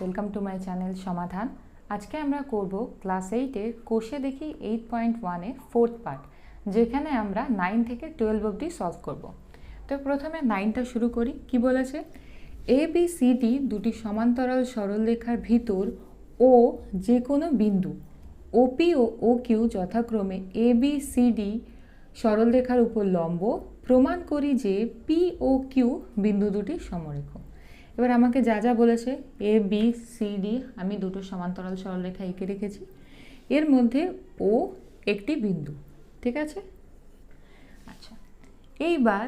Welcome to my channel সমাধান। আজকে আমরা করব ক্লাস 8-এর কোষে দেখি 8.1-এর ফোর্থ পার্ট, যেখানে আমরা 9 থেকে 12 অবধি সলভ করব। তো প্রথমে 9টা শুরু করি। কি বলেছে? এ বি সি ডি দুটি সমান্তরাল সরলরেখার ভিতর ও যে কোনো বিন্দু ওপি ও ও কিউ যথাক্রমে এ বি সি ডি সরলরেখার উপর লম্ব, প্রমাণ করি যে পি ও কিউ বিন্দু দুটি সমরেখ। এবার আমাকে যা যা বলেছে, এ বি সি ডি আমি দুটো সমান্তরাল সরলরেখা এঁকে রেখেছি, এর মধ্যে ও একটি বিন্দু, ঠিক আছে। আচ্ছা, এইবার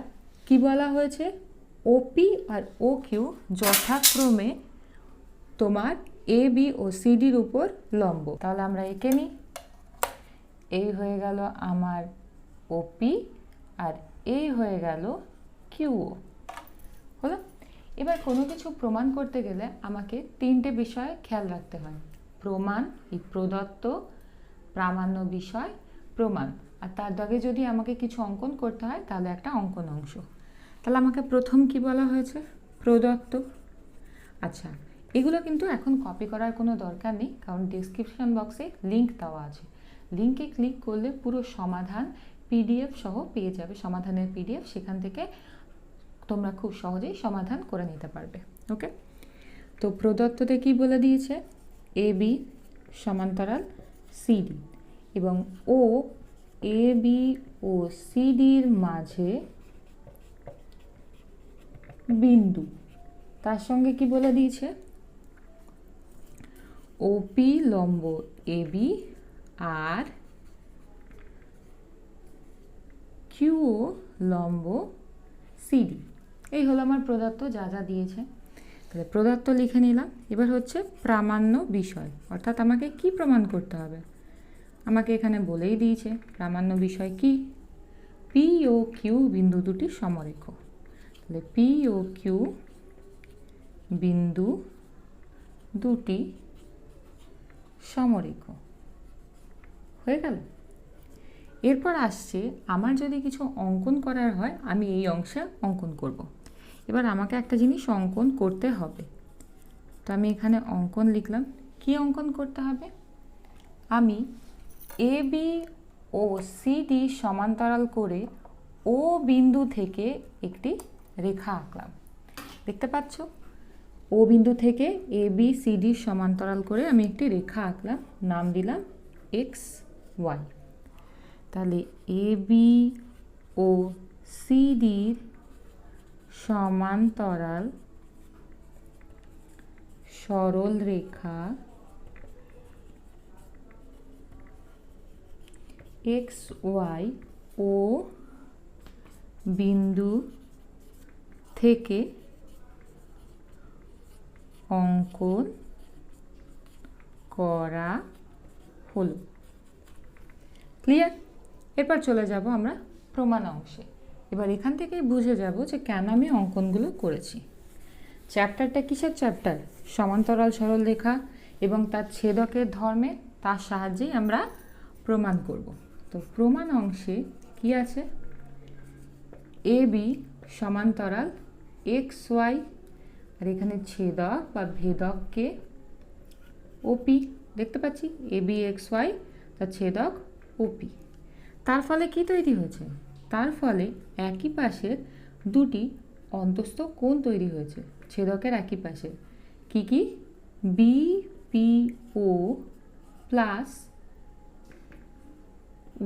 কি বলা হয়েছে? ওপি আর ও কিউ যথাক্রমে তোমার এ বি ও সি ডির উপর লম্ব। তাহলে আমরা এঁকে নিই। এই হয়ে গেল আমার ওপি আর এই হয়ে গেল কিউও, হলো। এবার কোনো কিছু প্রমাণ করতে গেলে আমাকে তিনটে বিষয়ে খেয়াল রাখতে হয়: প্রমাণ, এই প্রদত্ত, প্রামাণ্য বিষয়, প্রমাণ। আর তার দাগে যদি আমাকে কিছু অঙ্কন করতে হয় তাহলে একটা অঙ্কন অংশ। তাহলে আমাকে প্রথম কি বলা হয়েছে? প্রদত্ত। আচ্ছা, এগুলো কিন্তু এখন কপি করার কোনো দরকার নেই, কারণ ডেসক্রিপশন বক্সে লিঙ্ক দেওয়া আছে। লিঙ্কে ক্লিক করলে পুরো সমাধান পিডিএফ সহ পেয়ে যাবে, সমাধানের পিডিএফ। সেখান থেকে তোমরা খুব সহজেই সমাধান করে নিতে পারবে। ওকে, তো প্রদত্ততে কি বলে দিয়েছে? এ বি সমান্তরাল সিডি এবং ও এ বি ও সিডির মাঝে বিন্দু। তার সঙ্গে কি বলে দিয়েছে? ওপি লম্ব এ বি আর কিউও লম্ব সিডি। এই হলো আমার প্রদত্ত, যা যা দিয়েছে। তাহলে প্রদত্ত লিখে নিলাম। এবার হচ্ছে প্রামাণ্য বিষয়, অর্থাৎ আমাকে কি প্রমাণ করতে হবে? আমাকে এখানে বলেই দিয়েছে প্রামাণ্য বিষয় কি? পি ও কিউ বিন্দু দুটি সমরেখ। তাহলে পি ও কিউ বিন্দু দুটি সমরেখ হয়ে গেল। এরপর আসছে, আমার যদি কিছু অঙ্কন করার হয় আমি এই অংশে অঙ্কন করব। এবার আমাকে একটা জিনিস অঙ্কন করতে হবে, তো আমি এখানে অঙ্কন লিখলাম। কি অঙ্কন করতে হবে? আমি A B O C D সমান্তরাল করে ও বিন্দু থেকে একটি রেখা আঁকলাম। দেখতে পাচ্ছ? ও বিন্দু থেকে এ বি সি ডি সমান্তরাল করে আমি একটি রেখা আঁকলাম, নাম দিলাম এক্স ওয়াই। তাহলে এ বি ও সি ডির সমান্তরাল সরল রেখা এক্স ওয়াই ও বিন্দু থেকে অঙ্কন করা হলো। ক্লিয়ার? এরপর চলে যাব আমরা প্রমাণ অংশে। এবার এখান থেকেই বুঝে যাব যে কেন আমি অঙ্কনগুলো করেছি। চ্যাপ্টারটা কিসের চ্যাপ্টার? সমান্তরাল সরলরেখা এবং তার ছেদকের ধর্মে, তার সাহায্যেই আমরা প্রমাণ করব। তো প্রমাণ অংশে কি আছে? এ বি সমান্তরাল এক্স ওয়াই, আর এখানে ছেদক বা ভেদককে ওপি। দেখতে পাচ্ছি এ বি এক্স ওয়াই, তার ছেদক ওপি। তার ফলে কি তৈরি হয়েছে? তার ফলে একই পাশের দুটি অন্তস্থ কোণ তৈরি হয়েছে ছেদকের একই পাশে। কি কি? বি পি ও প্লাস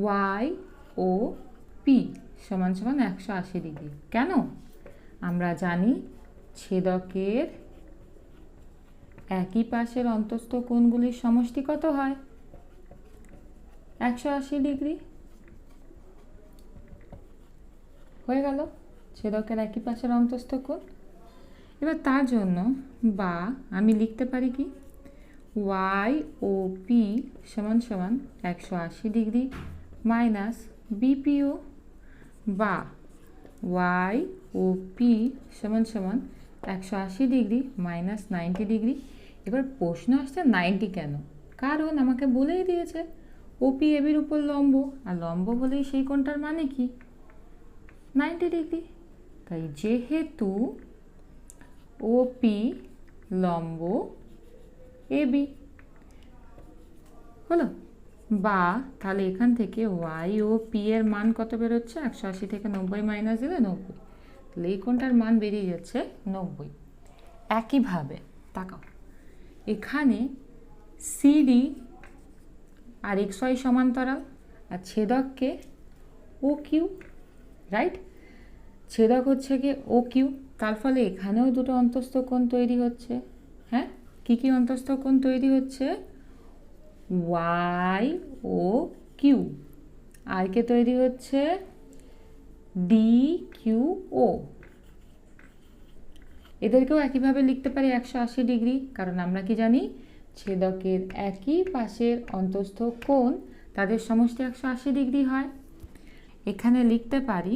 ওয়াই ও পি সমান সমান 180 ডিগ্রি। কেন? আমরা জানি ছেদকের একই পাশের অন্তস্থ কোণগুলির সমষ্টি কত হয়? 180 ডিগ্রি। হয়ে গেল ছেদকের একই পাশের অন্তস্থ কোণ। এবার তার জন্য বা আমি লিখতে পারি কি? ওয়াই ও পি সমান সমান 180 ডিগ্রি মাইনাস বিপিও, বা ওয়াই ও পি সমান সমান 180 ডিগ্রি মাইনাস 90 ডিগ্রি। এবার প্রশ্ন আসছে 90 কেন? কারণ আমাকে বলেই দিয়েছে ওপি এবির উপর লম্ব, আর লম্ব হলেই সেই কোণটার মানে কি? 90 ডিগ্রি। তাই যেহেতু ওপি লম্ব এ বি হলো। বা তাহলে এখান থেকে ওয়াই ও পি এর মান কত বেরোচ্ছে, 180 থেকে 90 মাইনাস দিলে 90, তাহলে এই কোণটার মান বেরিয়ে যাচ্ছে 90। একইভাবে তাকাও, এখানে সিডি আর এক্স ওয়াই সমান্তরাল, আর ছেদককে ও কিউ, রাইট? ছেদক হচ্ছে গিয়ে ও কিউ, তার ফলে এখানেও দুটো অন্তস্থ কোণ তৈরি হচ্ছে। হ্যাঁ, কী কী অন্তস্থ কোণ তৈরি হচ্ছে? ওয়াই ও কিউ, আর কে তৈরি হচ্ছে? ডি কিউ ও। এদেরকেও একইভাবে লিখতে পারি 180 ডিগ্রি, কারণ আমরা কি জানি, ছেদকের একই পাশের অন্তস্থ কোণ তাদের সমষ্টি 180 ডিগ্রি হয়। এখানে লিখতে পারি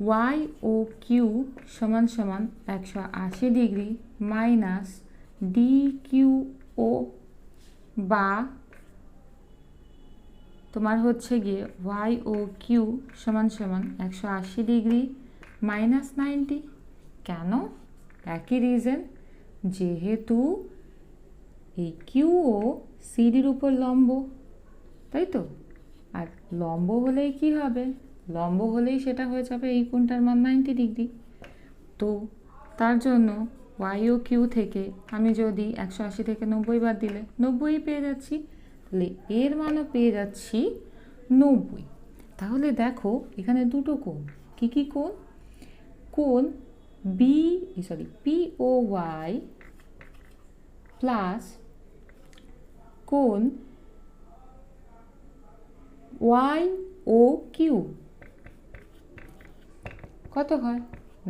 ওয়াই ও কিউ সমান সমান 180 ডিগ্রি মাইনাস ডি কিউ ও, বা তোমার হচ্ছে গিয়ে ওয়াই ও কিউ সমান সমান 180 ডিগ্রি মাইনাস 90। কেন? একই রিজন, যেহেতু এই কিউ ও সিডির উপর লম্ব, তাই তো? আর লম্ব হলেই কি হবে? লম্ব হলেই সেটা হয়ে যাবে এই কোণটার মান 90 ডিগ্রি। তো তার জন্য ওয়াই ও কিউ থেকে আমি যদি 180 থেকে 90 বাদ দিলে 90 পেয়ে যাচ্ছি, তাহলে এর মানও পেয়ে যাচ্ছি 90। তাহলে দেখো এখানে দুটো কোণ, কী কী কোণ? কোণ পি ও ওয়াই প্লাস কোণ ওয়াই ও কিউ কত হয়?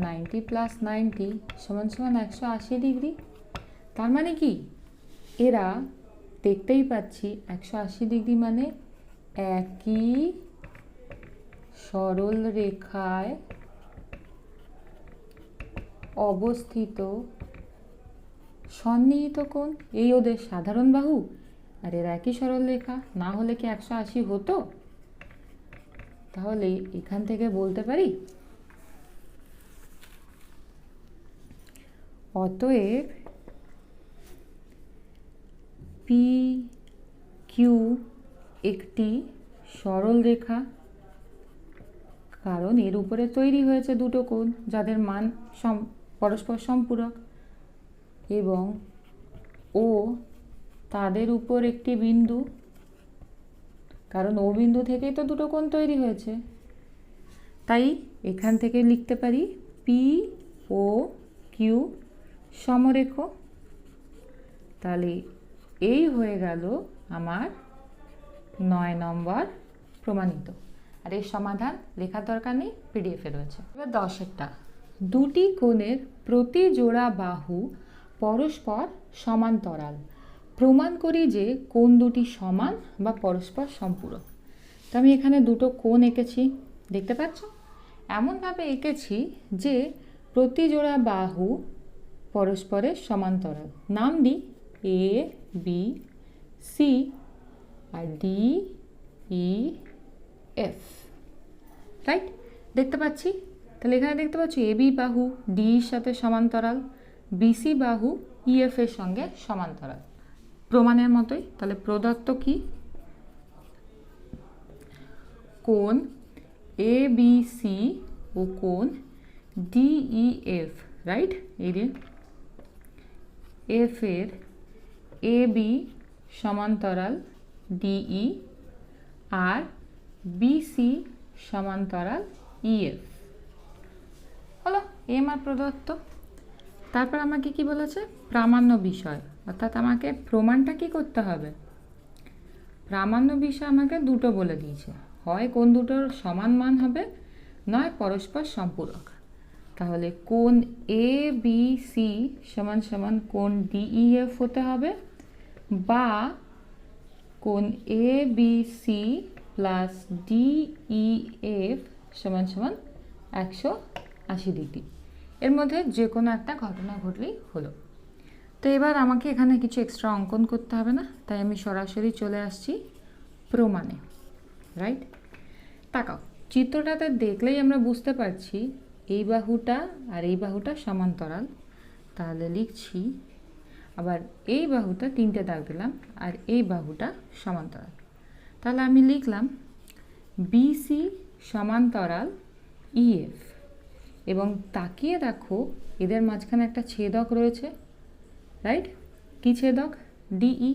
90 প্লাস 90 সমান সমান 180 ডিগ্রি। তার মানে কি, এরা দেখতেই পাচ্ছি 180 ডিগ্রি মানে একই সরল রেখায় অবস্থিত সন্নিহিত কোণ। এই ওদের সাধারণ বাহু, আর এর একই সরল রেখা, না হলে কি 180 হতো? তাহলে এখান থেকে বলতে পারি অতএব পি কিউ একটি সরল রেখা, কারণ এর উপরে তৈরি হয়েছে দুটো কোণ যাদের মান পরস্পর সম্পূরক, এবং ও তাদের উপর একটি বিন্দু, কারণ ও বিন্দু থেকেই তো দুটো কোণ তৈরি হয়েছে। তাই এখান থেকে লিখতে পারি পি ও কিউ সমরেখ। তাহলে এই হয়ে গেল আমার 9 নম্বর প্রমাণিত। আর এর সমাধান লেখার দরকার নেই, পিডিএফে রয়েছে। এবার 10এরটা, দুটি কোণের প্রতি জোড়া বাহু পরস্পর সমান্তরাল, প্রমাণ করি যে কোণ দুটি সমান বা পরস্পর সম্পূরক। তো আমি এখানে দুটো কোণ এঁকেছি, দেখতে পাচ্ছ? এমনভাবে এঁকেছি যে প্রতি জোড়া বাহু পরস্পরের সমান্তরাল। নাম দিই A B C R D E F, right? দেখতে পাচ্ছি। তাহলে এখানে দেখতে পাচ্ছি এ বি বাহু ডির সাথে সমান্তরাল, বিসি বাহু ইএফ এর সঙ্গে সমান্তরাল, প্রমাণের মতোই। তাহলে প্রদত্ত কি? কোণ এ বি সি ও কোণ ডিইএফ, রাইট? এই যে এফ এর এ বি সমান্তরাল ডিই আর বিসি সমান্তরাল ইএফ হলো। এম আর প্রদত্ত। তারপর আমাকে কি বলেছে? প্রামাণ্য বিষয়, অর্থাৎ আমাকে প্রমাণটা কি করতে হবে? প্রামাণ্য বিষয় আমাকে দুটো বলে দিয়েছে, হয় কোণ দুটোর সমান মান হবে, নয় পরস্পর সম্পূরক। তাহলে কোণ এ বি সি সমান সমান কোণ ডিইএফ হতে হবে, বা কোণ A B C plus DEF সমান সমান 180 ডিগ্রি। এর মধ্যে যে কোনো একটা ঘটনা ঘটলেই হলো। তো এবার আমাকে এখানে কিছু এক্সট্রা অঙ্কন করতে হবে না, তাই আমি সরাসরি চলে আসছি প্রমাণে, রাইট? তাকাও, চিত্রটাতে দেখলেই আমরা বুঝতে পারছি এই বাহুটা আর এই বাহুটা সমান্তরাল। তাহলে লিখছি আবার এই বাহুটা 3টে দাগ দিলাম, আর এই বাহুটা সমান্তরাল। তাহলে আমি লিখলাম বিসি সমান্তরাল ইএফ, এবং তাকিয়ে দেখো এদের মাঝখানে একটা ছেদক রয়েছে, রাইট? কি ছেদক? ডিই,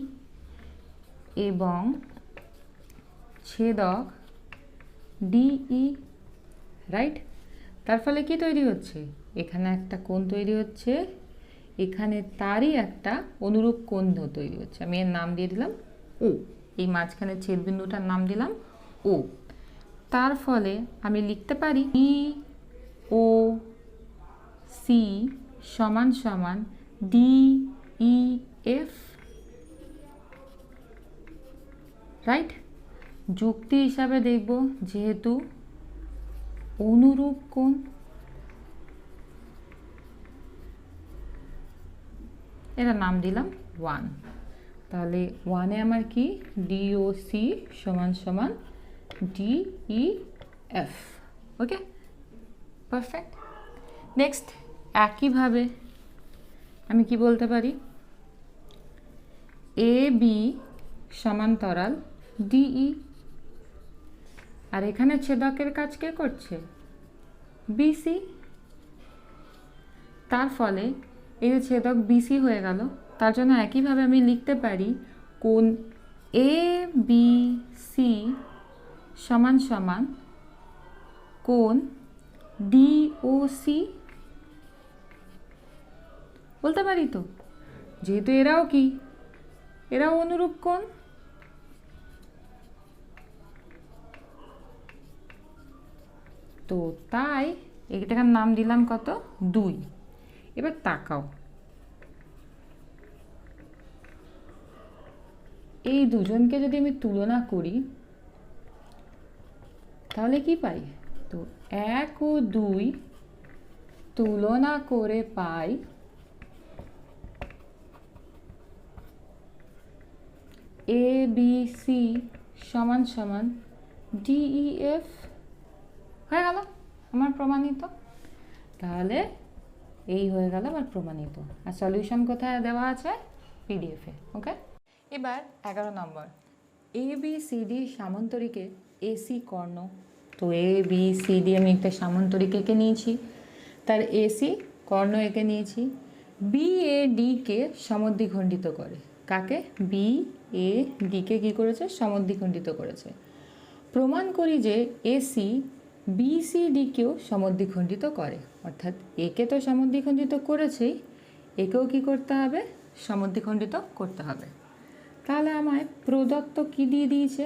এবং ছেদক ডিই, রাইট? তার ফলে কি তৈরি হচ্ছে? এখানে একটা কোণ তৈরি হচ্ছে, এখানে তারই একটা অনুরূপ কোণ তৈরি হচ্ছে। আমি এর নাম দিয়ে দিলাম ও, এই মাঝখানে ছেদবিন্দুটার নাম দিলাম ও। তার ফলে আমি লিখতে পারি ই ও সি সমান সমান ডি ই এফ, রাইট? যুক্তি হিসাবে দেখব, যেহেতু অনুরূপ কোণ, এর নাম দিলাম 1। তাহলে 1-এ আমার কি? ডিওসি সমান সমান ডিইএফ। ওকে, পারফেক্ট। নেক্সট, একইভাবে আমি কি বলতে পারি? এ বি সমান্তরাল ডিই, আর এখানে ছেদকের কাজ কে করছে? বিসি। তার ফলে এই যে ছেদক বিসি হয়ে গেল, তার জন্য একইভাবে আমি লিখতে পারি কোণ এ বি সি সমান সমান কোণ ডিওসি। বলতে পারি তো, যেহেতু এরাও কি? এরাও অনুরূপ কোণ। তো তাই এটার নাম দিলাম কত? 2। এবার তাকাও, এই দুজনকে যদি আমি তুলনা করি তাহলে কি পাই? তো 1 ও 2 তুলনা করে পাই এ বি সি সমান সমান ডিইএফ। হয়ে গেল আমার প্রমাণিত। তাহলে এই হয়ে গেল আমার প্রমাণিত। আর সলিউশন কোথায় দেওয়া আছে? পিডিএফে। ওকে, এবার 11 নম্বর, A B C D সামান্তরিকে AC কর্ণ। তো এ বি সি ডি আমি একটা সামান্তরিক এঁকে নিয়েছি, তার এসি কর্ণ এঁকে নিয়েছি। বি এ ডিকে সমদ্বিখণ্ডিত করে। কাকে? বি এ ডিকে কী করেছে? সমদ্বিখণ্ডিত করেছে। প্রমাণ করি যে এসি বিসিডিকেও সমদ্বিখণ্ডিত করে। অর্থাৎ একে তো সমদ্বিখণ্ডিত করেছেই, একেও কি করতে হবে? সমদ্বিখণ্ডিত করতে হবে। তাহলে আমায় প্রদত্ত কি দিয়ে দিয়েছে?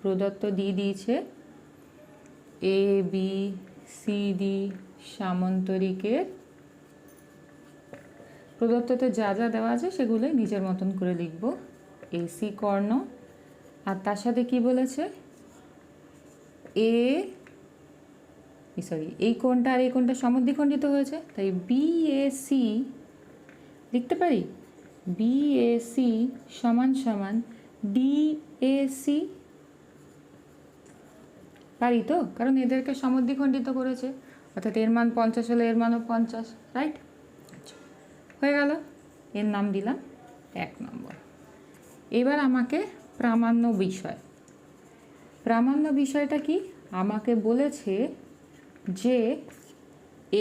প্রদত্ত দিয়ে দিয়েছে এ বি সি ডি সামান্তরিকের প্রদত্ততে যা যা দেওয়া আছে সেগুলোই নিজের মতন করে লিখব। এসি কর্ণ, আর তার সাথে কি বলেছে? এই কোণটা আর এই কোণটা সমদ্বিখণ্ডিত হয়েছে, তাই বিএসি লিখতে পারি বিএসি সমান সমান ডিএসি। পারি তো, কারণ এদেরকে সমদ্বিখণ্ডিত করেছে, অর্থাৎ এর মান 50 হলে এর মানও 50, রাইট? আচ্ছা, হয়ে গেল। এর নাম দিলাম 1 নম্বর। এবার আমাকে প্রামাণ্য বিষয়। প্রামাণ্য বিষয়টা কি? আমাকে বলেছে যে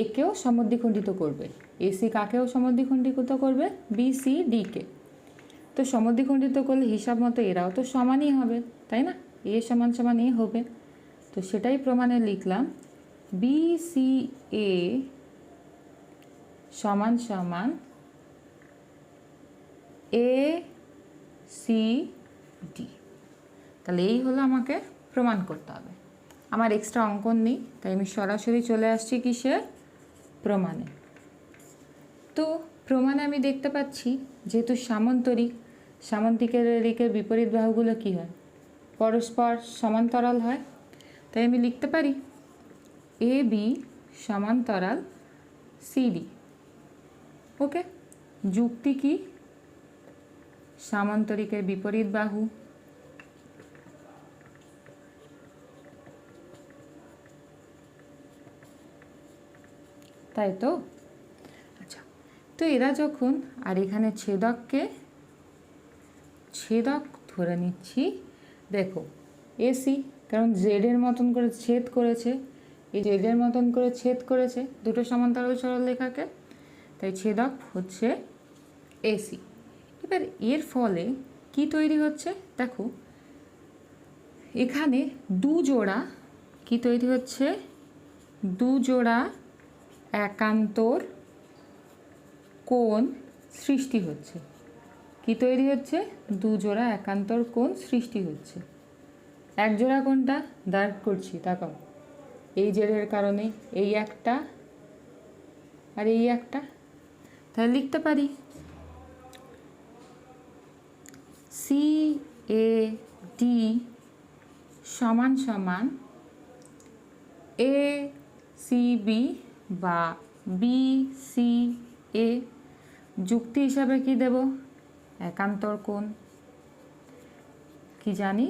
একেও সমদ্বিখণ্ডিত করবে। এসি কাকেও সমদ্বিখণ্ডিত করবে? BC DK. তো সমদ্বিখণ্ডিত করলে হিসাব মতো এরাও তো সমানই হবে, তাই না? এ সমান সমান এ হবে। তো সেটাই প্রমাণে লিখলাম বিসি এ সমান সমান এ সি ডি। তাহলে এই হলো আমাকে প্রমাণ করতে হবে। আমার এক্সট্রা অঙ্কন নেই, তাই আমি সরাসরি চলে আসছি কিসে? প্রমাণে। তো প্রমাণে আমি দেখতে পাচ্ছি যেহেতু সামান্তরিকের বিপরীত বাহুগুলো কী হয়? পরস্পর সমান্তরাল হয়। তাই আমি লিখতে পারি এ বি সমান্তরাল সিডি। ওকে, যুক্তি কি? সামান্তরিকের বিপরীত বাহু। তাই তো? আচ্ছা, তো এরা যখন, আর এখানে ছেদককে ছেদক ধরে নিচ্ছি, দেখো এসি, কারণ জেডের মতন করে ছেদ করেছে, এই জেডের মতন করে ছেদ করেছে দুটো সমান্তরাল সরলরেখাকে, তাই ছেদক হচ্ছে এসি। এবার এর ফলে কি তৈরি হচ্ছে দেখো, এখানে দুজোড়া কি তৈরি হচ্ছে, দুজোড়া একান্তর কোণ সৃষ্টি হচ্ছে। কি তৈরি হচ্ছে, দুজোড়া একান্তর কোণ সৃষ্টি হচ্ছে। এক জোড়া কোণটা দাঁড় করছি, তাকাও, এই জেরের কারণে এই একটা আর এই একটা, তাহলে লিখতে পারি CAD সমান সমান ACB বা BCA, যুক্তি হিসাবে কি দেব, একান্তর কোণ। কি জানি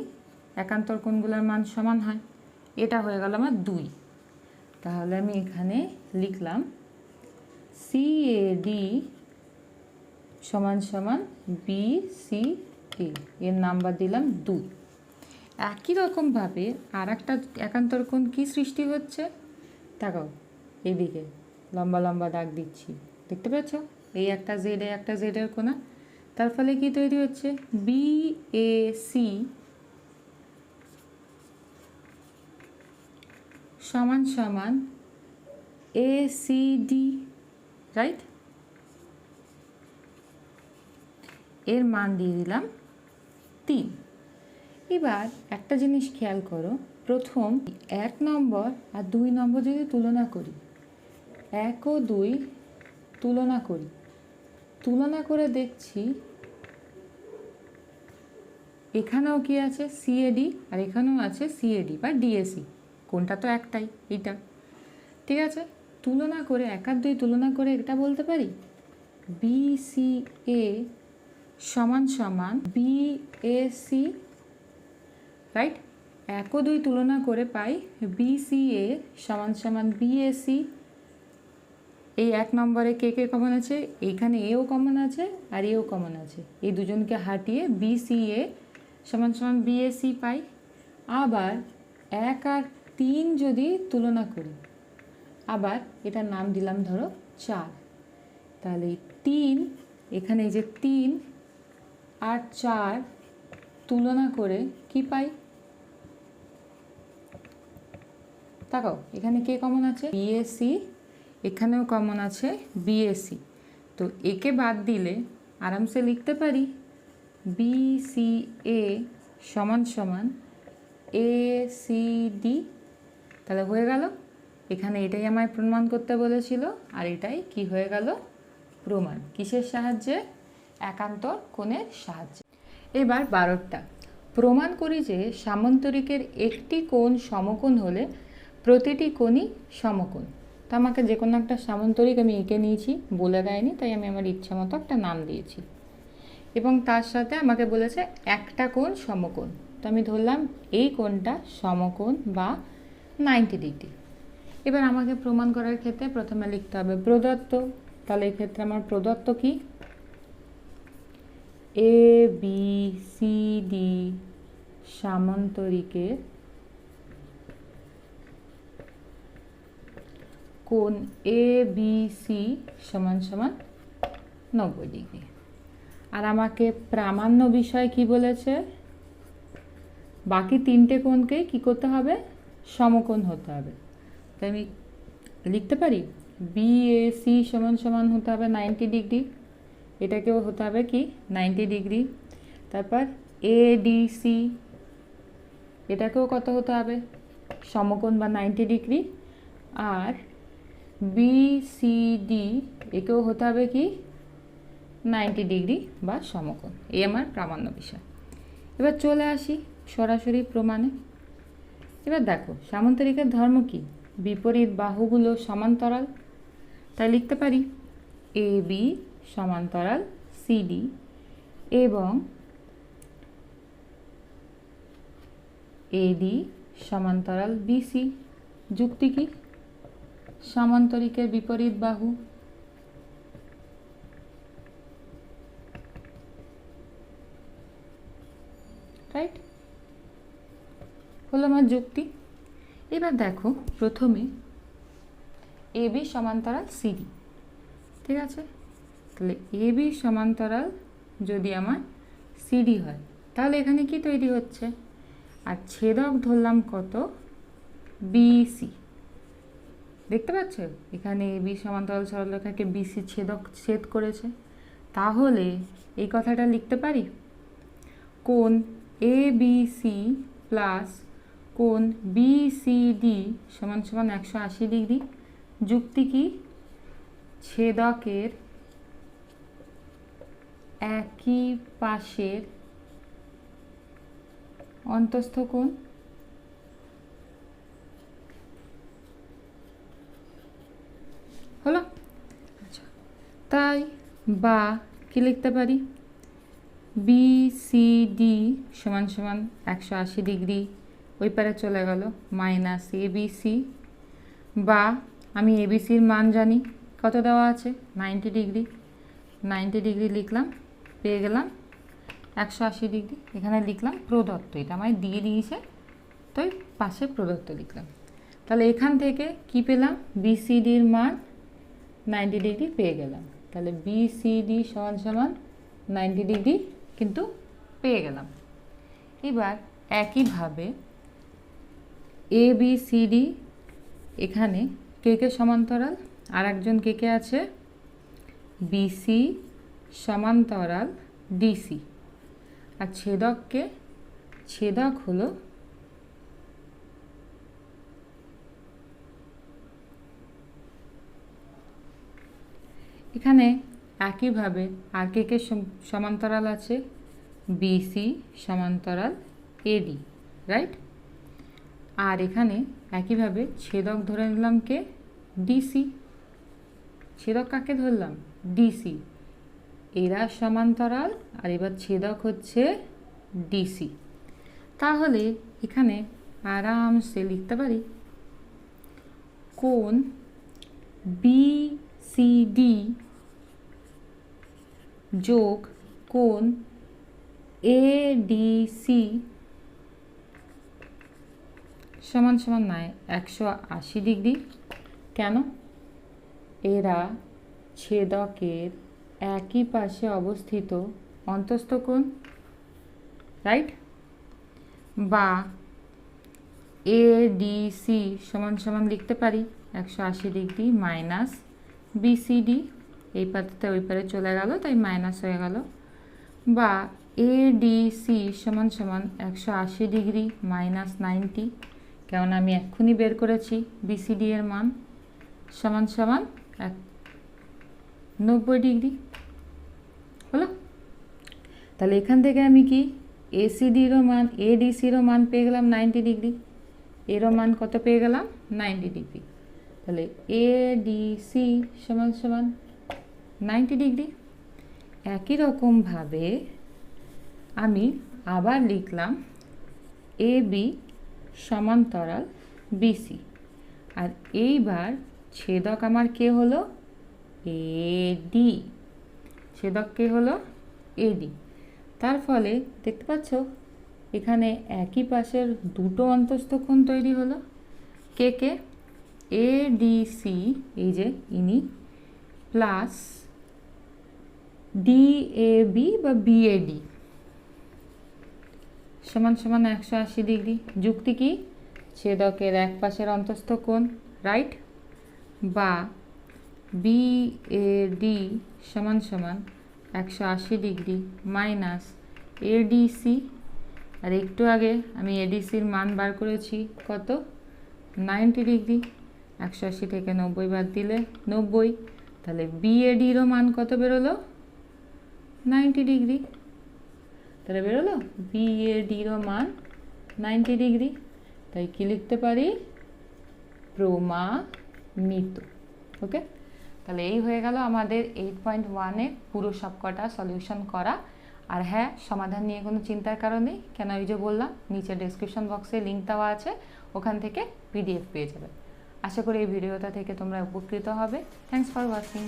একান্তর কোণগুলোর মান সমান হয়, এটা হয়ে গেল আমার 2। তাহলে আমি এখানে লিখলাম CAD সমান সমান BCA, এর নাম্বার দিলাম 2। একই রকমভাবে আর একটা একান্তর কোণ কি সৃষ্টি হচ্ছে, তাকাও এইদিকে লম্বা লম্বা দাগ দিচ্ছি, দেখতে পাচ্ছ, এই একটা জেড, এই একটা জেডের কোণা, তার ফলে কি তৈরি হচ্ছে, BAC সমান সমান ACD, রাইট? এর মান দিয়ে দিলাম 3। এবার একটা জিনিস খেয়াল করো, প্রথম 1 নম্বর আর 2 নম্বর যদি তুলনা করি, 1 ও 2 তুলনা করে দেখছি এখানেও কি আছে CAD আর এখানেও আছে CAD বা DAC, কোনটা তো একটাই, এইটা, ঠিক আছে। তুলনা করে 1 আর 2 তুলনা করে এটা বলতে পারি BCA সমান সমান BAC, রাইট? 1 ও 2 তুলনা করে পাই BCA সমান সমান BAC। এই 1 নম্বরে কে কে কমন আছে, এইখানে এও কমন আছে আর এও কমন আছে, এই দুজনকে হাটিয়ে BCA সমান সমান BAC পাই। আবার 1 আর 3 যদি তুলনা করি, আবার এটার নাম দিলাম ধরো 4, তাহলে 3, এখানে এই যে 3 আর 4 তুলনা করে কি পাই, তাকাও এখানে কে কমন আছে, BAC, এখানেও কমন আছে BAC। তো একে বাদ দিলে আরামসে লিখতে পারি BCA সমান সমান ACD, তাহলে হয়ে গেল। এখানে এটাই আমায় প্রমাণ করতে বলেছিল, আর এটাই কি হয়ে গেল, প্রমাণ। কিসের সাহায্যে, একান্তর কোণের সাহায্যে। এবার 12টা প্রমাণ করি যে সামান্তরিকের একটি কোণ সমকোণ হলে প্রতিটি কোণই সমকোণ। তো আমাকে যে কোনো একটা সামান্তরিক আমি এঁকে নিয়েছি, বলে দেয়নি, তাই আমি আমার ইচ্ছা মতো একটা নাম দিয়েছি, এবং তার সাথে আমাকে বলেছে একটা কোণ সমকোণ। তো আমি ধরলাম এই কোণটা সমকোণ বা 90 ডিগ্রি। এবার আমাকে প্রমাণ করার ক্ষেত্রে প্রথমে লিখতে হবে প্রদত্ত, তাহলে এই ক্ষেত্রে আমার প্রদত্ত কি, ABCD সামান্তরিকের কোণ ABC সমান সমান 90 ডিগ্রি। আর আমাকে প্রামাণ্য বিষয় কি বলেছে, বাকি 3টে কোণকেই কি করতে হবে, সমকোণ হতে হবে। তাই আমি লিখতে পারি BAC সমান সমান হতে হবে 90 ডিগ্রি, এটাকেও হতে হবে কি 90 ডিগ্রি। তারপর ADC, এটাকেও কত হতে হবে, সমকোণ বা 90 ডিগ্রি। আর BCD, একেও হতে হবে কি 90 ডিগ্রি বা সমকোণ। এই আমার প্রামাণ্য বিষয়। এবার চলে আসি সরাসরি প্রমাণে। এবার দেখো সামান্তরিকের ধর্ম কি, বিপরীত বাহুগুলো সমান্তরাল, তাই লিখতে পারি AB সমান্তরাল CD এবং AD সমান্তরাল BC। যুক্তি কি, সামান্তরিকের বিপরীত বাহু রাইট? হলো আমার যুক্তি। এবার দেখো প্রথমে AB সমান্তরাল CD, ঠিক আছে? তাহলে AB সমান্তরাল যদি আমার CD হয় তাহলে এখানে কি তৈরি হচ্ছে, আর ছেদক ধরলাম কত, BC। দেখতে পাচ্ছ এখানে AB সমান্তরাল সরলরেখাকে BC ছেদ করেছে। তাহলে এই কথাটা লিখতে পারি, কোণ ABC প্লাস কোণ BCD সমান সমান 180 ডিগ্রি। যুক্তি কি, ছেদকের একই পাশের অন্তস্থ কোণ হলো। আচ্ছা, তাই বা কি লিখতে পারি, BCD সমান সমান 180 ডিগ্রি, ওই পারে চলে গেল মাইনাস ABC, বা আমি ABCর মান জানি কত দেওয়া আছে, 90 ডিগ্রি। 90 ডিগ্রি লিখলাম, পেয়ে গেলাম 180 ডিগ্রি। এখানে লিখলাম প্রদত্ত, এটা আমায় দিয়ে দিয়েছে, তো পাশে প্রদত্ত লিখলাম। তাহলে এখান থেকে কি পেলাম, BCDর মান 90 ডিগ্রি পেয়ে গেলাম। তাহলে BCD সমান সমান 90 ডিগ্রি কিন্তু পেয়ে গেলাম। এবার একইভাবে ABCD, এখানে কে কে সমান্তরাল, আর একজন কে কে আছে, BC সমান্তরাল DC, আর ছেদককে, ছেদক হলো এখানে একইভাবে আর কে কে সমান্তরাল আছে, BC সমান্তরাল AD, রাইট? আর এখানে একইভাবে ছেদক ধরে নিলাম কে, DC। ছেদক কাকে ধরলাম, DC। এরা সমান্তরাল, আর এবার ছেদক হচ্ছে DC। তাহলে এখানে আরামসে লিখতে পারি, কোণ BCD যোগ কোণ ADC সমান সমান 180 ডিগ্রি। কেন, এরা ছেদকের একই পাশে অবস্থিত অন্তস্থ কোণ, রাইট? বা ADC সমান সমান লিখতে পারি 180 ডিগ্রি মাইনাস BCD, এই পাতে ওই পারে চলে গেল তাই মাইনাস হয়ে গেল, বা ADC সমান সমান 180 ডিগ্রি মাইনাস 90, কেমন আমি এক্ষুনি বের করেছি BCD এর মান, সমান সমান 90 ডিগ্রি হলো। তাহলে এখান থেকে আমি কি ACDরও মান, ADCরও মান পেয়ে গেলাম 90 ডিগ্রি, এরও মান কত পেয়ে গেলাম, 90 ডিগ্রি। তাহলে ADC সমান সমান 90 ডিগ্রি। একই রকমভাবে আমি আবার লিখলাম AB সমান্তরাল BC, আর এইবার ছেদক আমার কে হলো, AD। ছেদক কে হলো AD। তার ফলে দেখতে পাচ্ছ এখানে একই পাশের দুটো অন্তস্থ কোণ তৈরি হলো, কে কে, ADC, এই যে ইনি, প্লাস DAB বা BAD সমান সমান 180 ডিগ্রি। যুক্তি কি, ছেদকের এক পাশের অন্তস্থ কোণ, রাইট? বা BAD সমান সমান 180 ডিগ্রি মাইনাস ADC, আর একটু আগে আমি ADCর মান বার করেছি কত, 90 ডিগ্রি। 180 থেকে 90 বাদ দিলে 90, তাহলে BADরও মান কত বেরোলো, 90 ডিগ্রি। তাহলে বেরোলো BADরও মান 90 ডিগ্রি। তাই কি লিখতে পারি, প্রমাণিত। ওকে, তাহলে এই হয়ে গেল আমাদের 8.1-এর পুরো সবকটা সলিউশন করা। আর হ্যাঁ, সমাধান নিয়ে কোনো চিন্তার কারণ নেই, কেন ওই যে বললাম নিচে ডেসক্রিপশন বক্সে লিঙ্ক দেওয়া আছে, ওখান থেকে PDF পেয়ে যাবে। আশা করি এই ভিডিওটা থেকে তোমরা উপকৃত হবে। Thanks for watching.